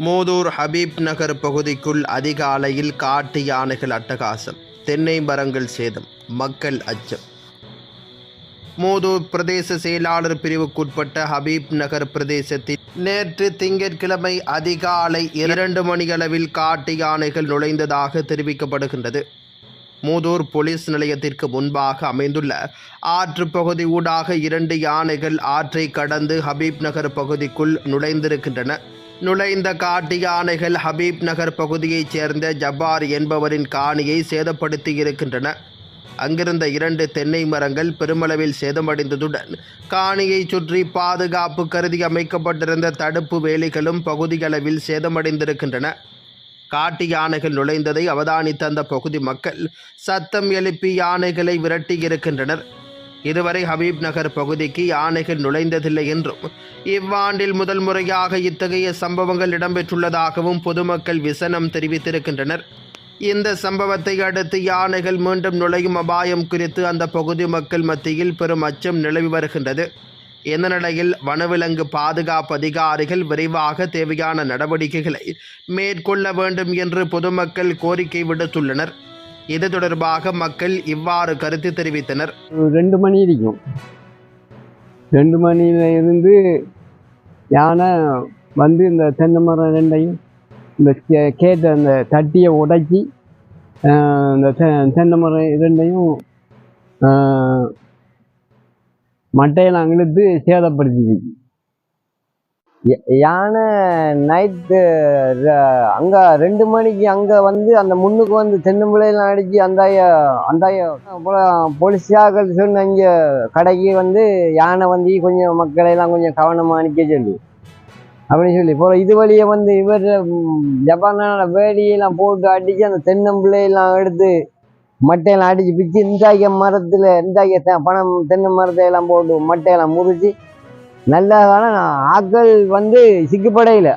மூதூர் ஹபீப் நகர் பகுதிக்குள் அதிகாலையில் காட்டு யானைகள் அட்டகாசம், தென்னை மரங்கள் சேதம், மக்கள் அச்சம். மூதூர் பிரதேச செயலாளர் பிரிவுக்குட்பட்ட ஹபீப் நகர் பிரதேசத்தில் நேற்று திங்கட்கிழமை அதிகாலை 2 மணியளவில் காட்டு யானைகள் நுழைந்ததாக தெரிவிக்கப்படுகின்றது. மூதூர் போலீஸ் நிலையத்திற்கு முன்பாக அமைந்துள்ள ஆற்று பகுதி ஊடாக 2 யானைகள் ஆற்றை கடந்து ஹபீப் நகர் பகுதிக்குள் நுழைந்திருக்கின்றன. நுழைந்த காட்டு யானைகள் ஹபீப் நகர் பகுதியைச் சேர்ந்த ஜப்பார் என்பவரின் காணியை சேதப்படுத்தி இருக்கின்றன. அங்கிருந்த 2 தென்னை மரங்கள் பெருமளவில் சேதமடைந்ததுடன் காணியை சுற்றி பாதுகாப்பு கருதி அமைக்கப்பட்டிருந்த தடுப்பு வேலிகளும் பகுதியளவில் சேதமடைந்திருக்கின்றன. காட்டு யானைகள் நுழைந்ததை அவதானித்த அந்த பகுதி மக்கள் சத்தம் எழுப்பி யானைகளை விரட்டியிருக்கின்றனர். இதுவரை ஹபீப் நகர் பகுதிக்கு யானைகள் நுழைந்ததில்லை என்றும் இவ்வாண்டில் முதல் முறையாக இத்தகைய சம்பவங்கள் இடம்பெற்றுள்ளதாகவும் பொதுமக்கள் விசனம் தெரிவித்திருக்கின்றனர். இந்த சம்பவத்தை அடுத்து யானைகள் மீண்டும் நுழையும் அபாயம் குறித்து அந்த பகுதி மக்கள் மத்தியில் பெரும் அச்சம் நிலவி வருகின்றது. இந்த நிலையில் வனவிலங்கு பாதுகாப்பு அதிகாரிகள் விரைவாக தேவையான நடவடிக்கைகளை மேற்கொள்ள வேண்டும் என்று பொதுமக்கள் கோரிக்கை விடுத்துள்ளனர். இது தொடர்பாக மக்கள் இவ்வாறு கருத்து தெரிவித்தனர். 2 மணி இருக்கும். 2 மணியில இருந்து யானை வந்து இந்த தென்னை மரம் 2ஐயும் இந்த கேட்ட அந்த தட்டியை உடைச்சி இந்த தென்னை மரம் 2ஐயும் மட்டையெல்லாம் இழுத்து சேதப்படுத்திச்சு. யானை நைட்டு அங்கே 2 மணிக்கு அங்கே வந்து அந்த முன்னுக்கு வந்து தென்னம்பிள்ளையெல்லாம் அடித்து அந்த போலீஸாக்கள் சொன்ன இங்கே கடைக்கு வந்து யானை வந்து கொஞ்சம் மக்களையெல்லாம் கொஞ்சம் கவனமாக அனுப்ப சொல்லி அப்படின்னு சொல்லி போகிற இது வழியை வந்து இவர் ஜப்பானான வேலியெல்லாம் போட்டு அடித்து அந்த தென்னம்பிள்ளையெல்லாம் எடுத்து மட்டையெல்லாம் அடித்து பிச்சு இந்தாக்கிய பணம் தென்னை மரத்தை எல்லாம் போட்டு மட்டையெல்லாம் முறிச்சு நல்ல ஆக்கள் வந்து சிக்கப்படையில.